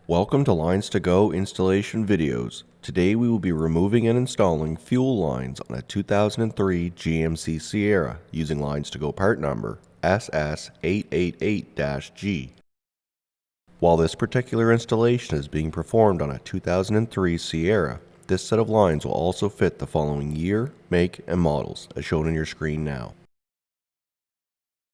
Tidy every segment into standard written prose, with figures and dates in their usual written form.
Welcome to LinesToGo installation videos. Today we will be removing and installing fuel lines on a 2003 GMC Sierra using LinesToGo part number SS888-G. While this particular installation is being performed on a 2003 Sierra, this set of lines will also fit the following year, make, and models as shown on your screen now.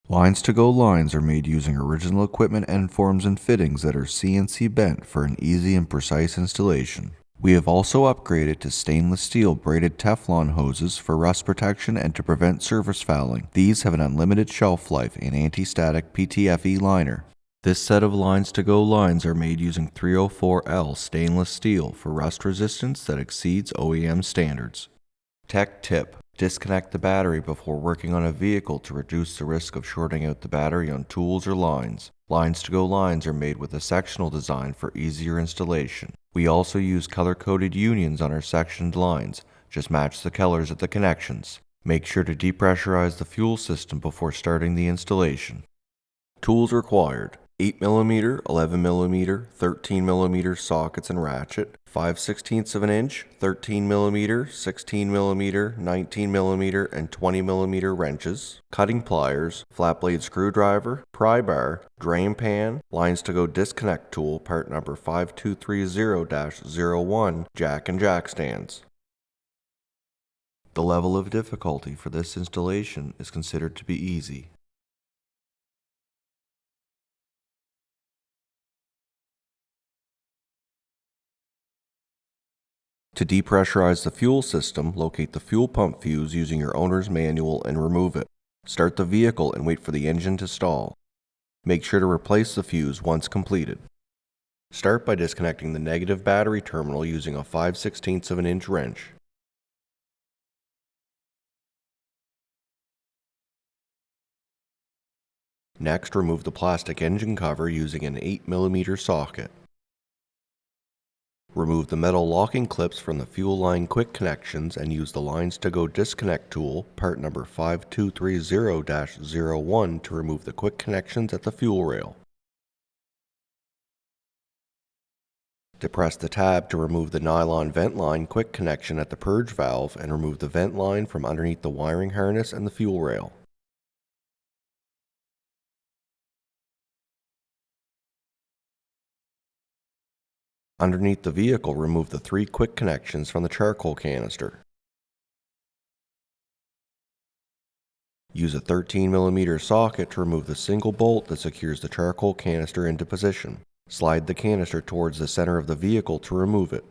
LinesToGo lines are made using original equipment end forms and fittings that are CNC bent for an easy and precise installation. We have also upgraded to stainless steel braided Teflon hoses for rust protection and to prevent surface fouling. These have an unlimited shelf life and anti-static PTFE liner. This set of LinesToGo lines are made using 304L stainless steel for rust resistance that exceeds OEM standards. Tech tip: disconnect the battery before working on a vehicle to reduce the risk of shorting out the battery on tools or lines. LinesToGo lines are made with a sectional design for easier installation. We also use color-coded unions on our sectioned lines. Just match the colors at the connections. Make sure to depressurize the fuel system before starting the installation. Tools required: 8mm, 11mm, 13mm sockets and ratchet, 5/16 of an inch, 13mm, 16mm, 19mm, and 20mm wrenches, cutting pliers, flat blade screwdriver, pry bar, drain pan, LinesToGo disconnect tool part number 5230-01, jack and jack stands. The level of difficulty for this installation is considered to be easy. To depressurize the fuel system, locate the fuel pump fuse using your owner's manual and remove it. Start the vehicle and wait for the engine to stall. Make sure to replace the fuse once completed. Start by disconnecting the negative battery terminal using a 5/16 of an inch wrench. Next, remove the plastic engine cover using an 8mm socket. Remove the metal locking clips from the fuel line quick connections and use the LinesToGo disconnect tool, part number 5230-01, to remove the quick connections at the fuel rail. Depress the tab to remove the nylon vent line quick connection at the purge valve and remove the vent line from underneath the wiring harness and the fuel rail. Underneath the vehicle, remove the 3 quick connections from the charcoal canister. Use a 13mm socket to remove the single bolt that secures the charcoal canister into position. Slide the canister towards the center of the vehicle to remove it.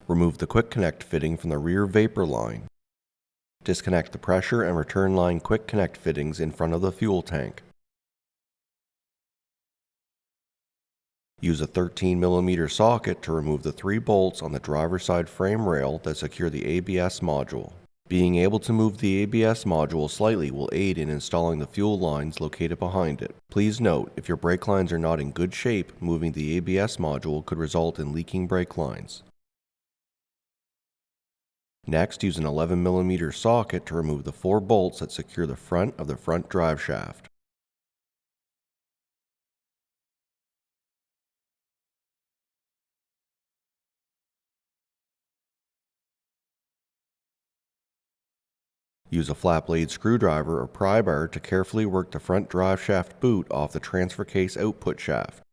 Remove the quick connect fitting from the rear vapor line. Disconnect the pressure and return line quick connect fittings in front of the fuel tank. Use a 13mm socket to remove the 3 bolts on the driver's side frame rail that secure the ABS module. Being able to move the ABS module slightly will aid in installing the fuel lines located behind it. Please note, if your brake lines are not in good shape, moving the ABS module could result in leaking brake lines. Next, use an 11mm socket to remove the 4 bolts that secure the front of the front drive shaft. Use a flat blade screwdriver or pry bar to carefully work the front drive shaft boot off the transfer case output shaft.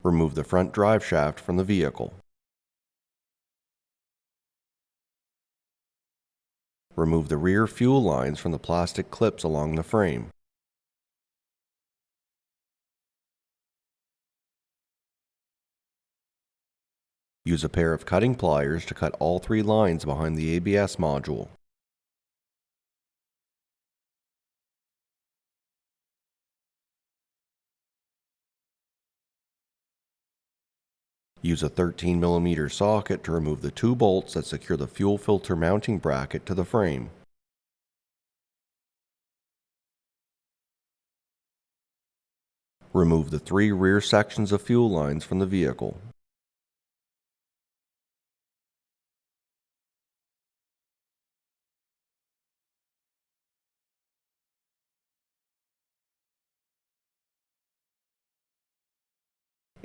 Remove the front drive shaft from the vehicle. Remove the rear fuel lines from the plastic clips along the frame. Use a pair of cutting pliers to cut all 3 lines behind the ABS module. Use a 13mm socket to remove the 2 bolts that secure the fuel filter mounting bracket to the frame. Remove the 3 rear sections of fuel lines from the vehicle.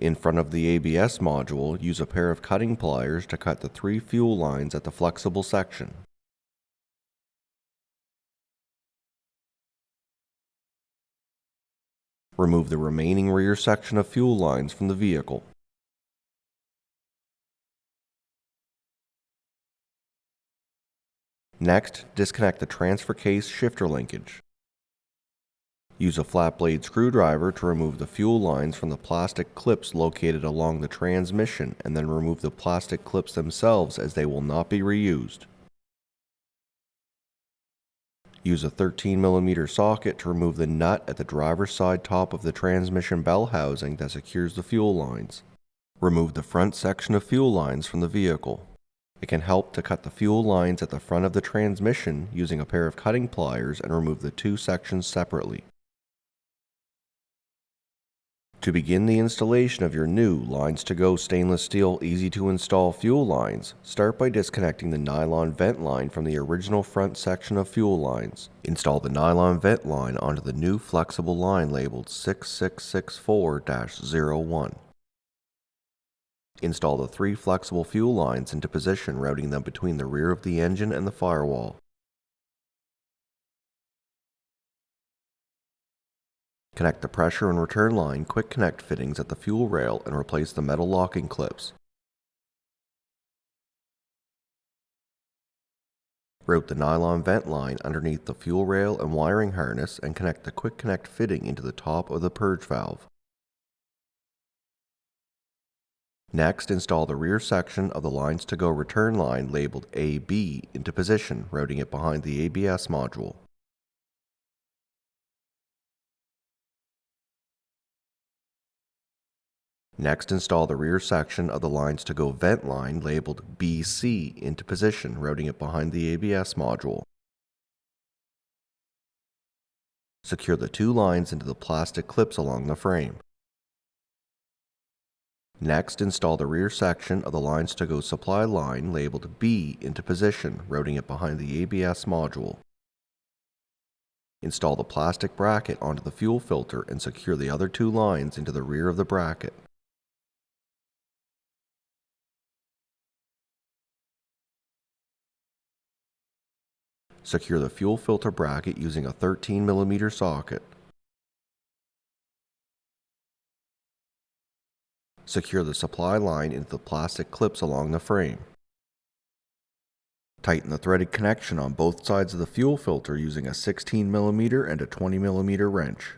In front of the ABS module, use a pair of cutting pliers to cut the 3 fuel lines at the flexible section. Remove the remaining rear section of fuel lines from the vehicle. Next, disconnect the transfer case shifter linkage. Use a flat blade screwdriver to remove the fuel lines from the plastic clips located along the transmission, and then remove the plastic clips themselves as they will not be reused. Use a 13mm socket to remove the nut at the driver's side top of the transmission bell housing that secures the fuel lines. Remove the front section of fuel lines from the vehicle. It can help to cut the fuel lines at the front of the transmission using a pair of cutting pliers and remove the 2 sections separately. To begin the installation of your new LinesToGo stainless steel easy-to-install fuel lines, start by disconnecting the nylon vent line from the original front section of fuel lines. Install the nylon vent line onto the new flexible line labeled 6664-01. Install the 3 flexible fuel lines into position, routing them between the rear of the engine and the firewall. Connect the pressure and return line quick connect fittings at the fuel rail and replace the metal locking clips. Route the nylon vent line underneath the fuel rail and wiring harness and connect the quick connect fitting into the top of the purge valve. Next, install the rear section of the LinesToGo return line labeled AB into position, routing it behind the ABS module. Next, install the rear section of the LinesToGo vent line labeled BC into position, routing it behind the ABS module. Secure the 2 lines into the plastic clips along the frame. Next, install the rear section of the LinesToGo supply line labeled B into position, routing it behind the ABS module. Install the plastic bracket onto the fuel filter and secure the other 2 lines into the rear of the bracket. Secure the fuel filter bracket using a 13mm socket. Secure the supply line into the plastic clips along the frame. Tighten the threaded connection on both sides of the fuel filter using a 16mm and a 20mm wrench.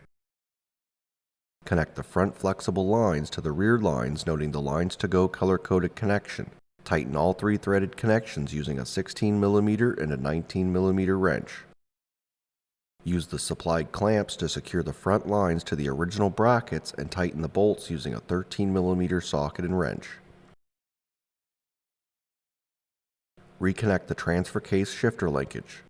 Connect the front flexible lines to the rear lines, noting the LinesToGo color-coded connection. Tighten all 3 threaded connections using a 16mm and a 19mm wrench. Use the supplied clamps to secure the front lines to the original brackets and tighten the bolts using a 13mm socket and wrench. Reconnect the transfer case shifter linkage.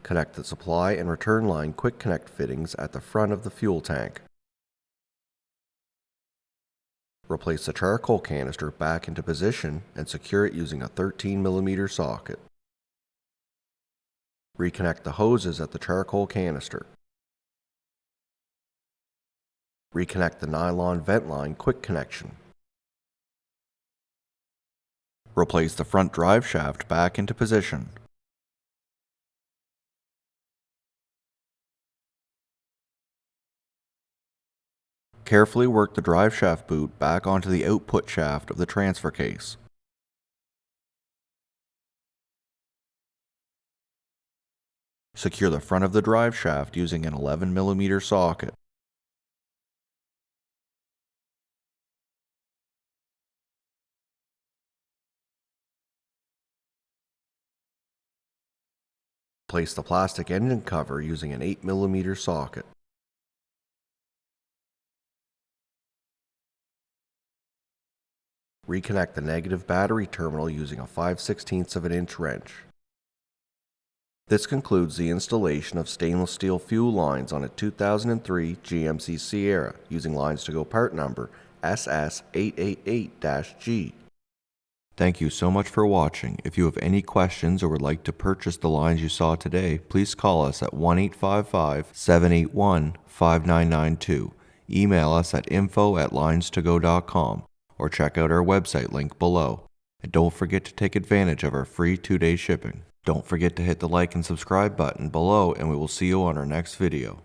Connect the supply and return line quick connect fittings at the front of the fuel tank. Replace the charcoal canister back into position and secure it using a 13mm socket. Reconnect the hoses at the charcoal canister. Reconnect the nylon vent line quick connection. Replace the front drive shaft back into position. Carefully work the drive shaft boot back onto the output shaft of the transfer case. Secure the front of the drive shaft using an 11mm socket. Place the plastic engine cover using an 8mm socket. Reconnect the negative battery terminal using a 5/16 inch wrench. This concludes the installation of stainless steel fuel lines on a 2003 GMC Sierra using LinesToGo part number SS888-G. Thank you so much for watching. If you have any questions or would like to purchase the lines you saw today, please call us at 1-855-781-5992. email us at info@linestogo.com or check out our website link below. And don't forget to take advantage of our free 2-day shipping. Don't forget to hit the like and subscribe button below, and we will see you on our next video.